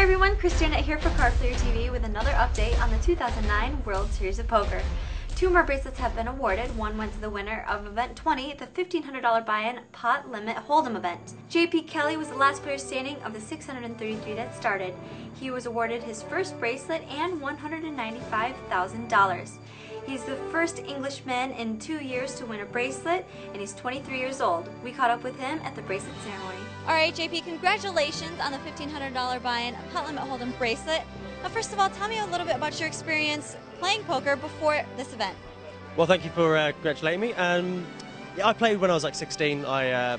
everyone, Christiana here for Card Player TV with another update on the 2009 World Series of Poker. Two more bracelets have been awarded. One went to the winner of Event 20, the $1,500 buy-in pot limit hold'em event. JP Kelly was the last player standing of the 633 that started. He was awarded his first bracelet and $195,000. He's the first Englishman in 2 years to win a bracelet, and he's 23 years old. We caught up with him at the bracelet ceremony. All right, JP, congratulations on the $1,500 buy-in pot limit hold'em bracelet. Now, first of all, tell me a little bit about your experience playing poker before this event. Well, thank you for congratulating me. Yeah, I played when I was like 16. I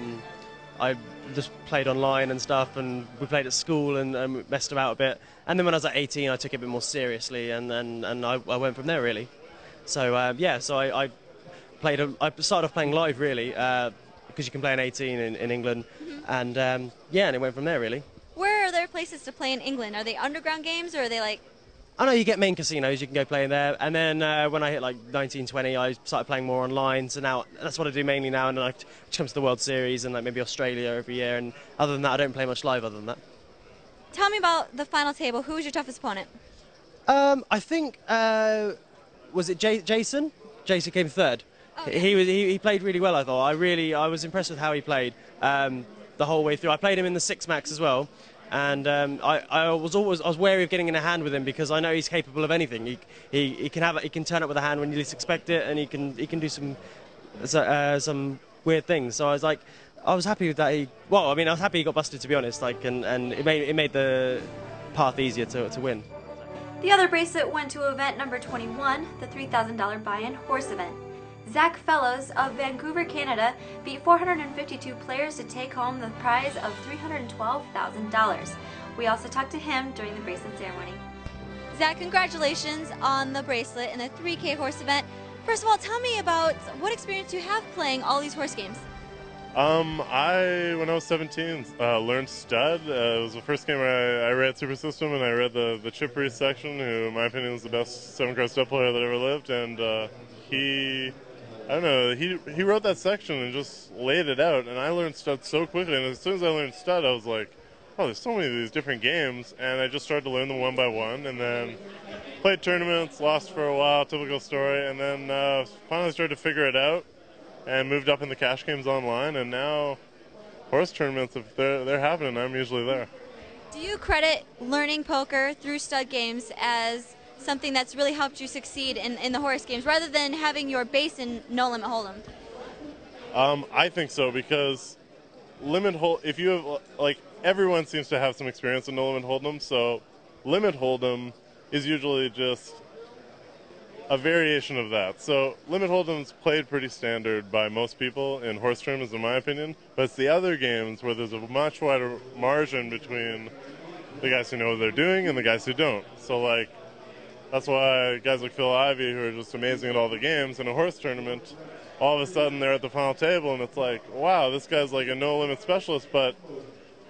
just played online and stuff, and we played at school and messed about a bit. And then when I was like 18, I took it a bit more seriously, and I went from there really. So yeah, so I started off playing live really, because you can play in 18 in England, and yeah, and it went from there really. Where are there places to play in England? Are they underground games, or are they like? I know you get main casinos, you can go play in there, and then when I hit like 19, 20, I started playing more online, so now that's what I do mainly now, and then I come to the World Series and like maybe Australia every year, and other than that I don't play much live other than that. Tell me about the final table. Who was your toughest opponent? I think, was it Jason? Jason came third. Oh, yeah. He played really well, I thought. I was impressed with how he played the whole way through. I played him in the 6 max as well. And I was wary of getting in a hand with him because I know he's capable of anything. He can turn up with a hand when you least expect it, and he can do some weird things. So I was happy with that. I was happy he got busted, to be honest. And it made the path easier to win. The other bracelet went to event number 21, the $3,000 buy-in horse event. Zac Fellows of Vancouver, Canada beat 452 players to take home the prize of $312,000. We also talked to him during the bracelet ceremony. Zac, congratulations on the bracelet and the 3K horse event. First of all, tell me about what experience you have playing all these horse games. When I was 17, learned stud. It was the first game I read Super System, and I read the Chip Reese section, who in my opinion is the best 7-card stud player that ever lived, and I don't know, he wrote that section and just laid it out, and I learned stud so quickly, and as soon as I learned stud, I was like, oh, there's so many of these different games, and I just started to learn them one by one, and then played tournaments, lost for a while, typical story, and then finally started to figure it out, and moved up in the cash games online, and now horse tournaments, if they're happening, I'm usually there. Do you credit learning poker through stud games as something that's really helped you succeed in the horse games, rather than having your base in no limit hold'em? I think so, because if you have, like, everyone seems to have some experience in no limit hold'em, so limit hold'em is usually just a variation of that. So limit hold'em's played pretty standard by most people in horse tournaments, in my opinion, but it's the other games where there's a much wider margin between the guys who know what they're doing and the guys who don't. So like, that's why guys like Phil Ivey, who are just amazing at all the games, in a horse tournament, all of a sudden they're at the final table, and it's like, wow, this guy's like a no-limit specialist, but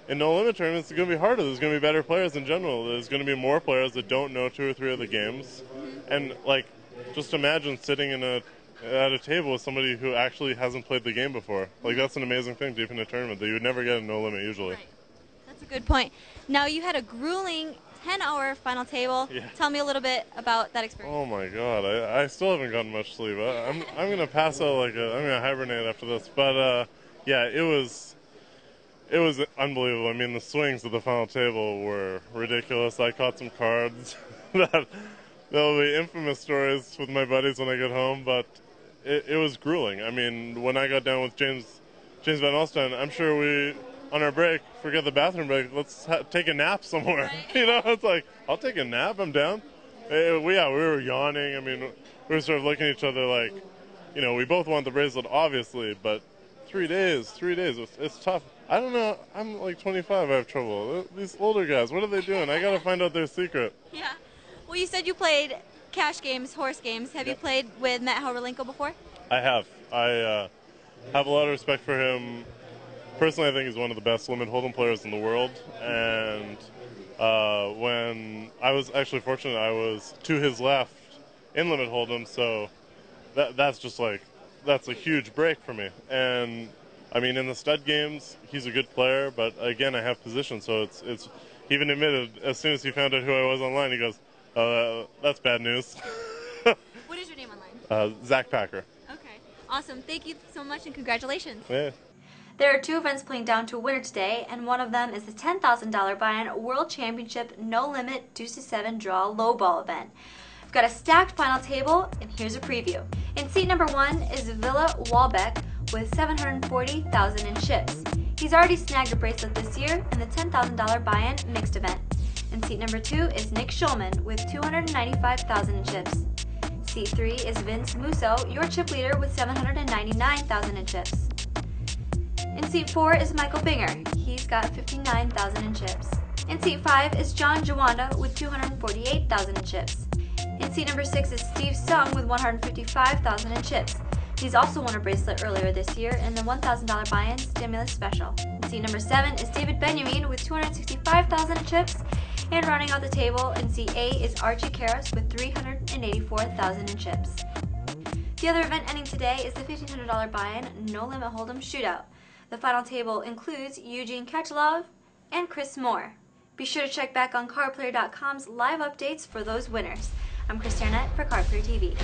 in no-limit tournaments, it's going to be harder. There's going to be better players in general. There's going to be more players that don't know 2 or 3 of the games. And, like, just imagine sitting at a table with somebody who actually hasn't played the game before. Like, that's an amazing thing deep in a tournament that you would never get in no-limit usually. Right. That's a good point. Now, you had a grueling 10-hour final table. Yeah. Tell me a little bit about that experience. Oh my God, I still haven't gotten much sleep. I'm gonna pass out I'm gonna hibernate after this. But yeah, it was unbelievable. I mean, the swings of the final table were ridiculous. I caught some cards that there'll be infamous stories with my buddies when I get home. But it was grueling. I mean, when I got down with James Van Alstyne, I'm sure we, on our break, forget the bathroom break, let's take a nap somewhere. Right. You know, it's like, I'll take a nap, I'm down. We were yawning. I mean, we were sort of looking at each other like, you know, we both want the bracelet, obviously, but 3 days, it's tough. I don't know, I'm like 25, I have trouble. These older guys, what are they doing? I gotta find out their secret. Yeah. Well, you said you played cash games, horse games. Have you played with Matt Howrlenko before? I have. I have a lot of respect for him. Personally, I think he's one of the best limit hold'em players in the world, and when I was actually fortunate, I was to his left in limit hold'em, so that's just like, that's a huge break for me. And I mean, in the stud games, he's a good player, but again, I have position, so it's even admitted as soon as he found out who I was online, he goes, "Oh, that's bad news." What is your name online? Zach Packer. Okay. Awesome. Thank you so much and congratulations. Yeah. There are 2 events playing down to a winner today, and one of them is the $10,000 buy-in World Championship No Limit 2-7 Draw Lowball event. We've got a stacked final table, and here's a preview. In seat number 1 is VILLE WAHLBECK with $740,000 in chips. He's already snagged a bracelet this year in the $10,000 buy-in mixed event. In seat number 2 is SCHULMAN with $295,000 in chips. Seat 3 is MUSSO, your chip leader, with $799,000 in chips. In seat 4 is Michael Binger. He's got $59,000 in chips. In seat 5 is JUANDA with $248,000 in chips. In seat number 6 is Steve Sung with $155,000 in chips. He's also won a bracelet earlier this year in the $1,000 buy-in stimulus special. In seat number 7 is BENYAMINE with $265,000 in chips. And rounding out the table in seat 8 is ARCHIE with $384,000 in chips. The other event ending today is the $1,500 buy-in No Limit Hold'em Shootout. The final table includes Eugene Kachalov and Chris Moore. Be sure to check back on cardplayer.com's live updates for those winners. I'm Chris Arnett for Cardplayer TV.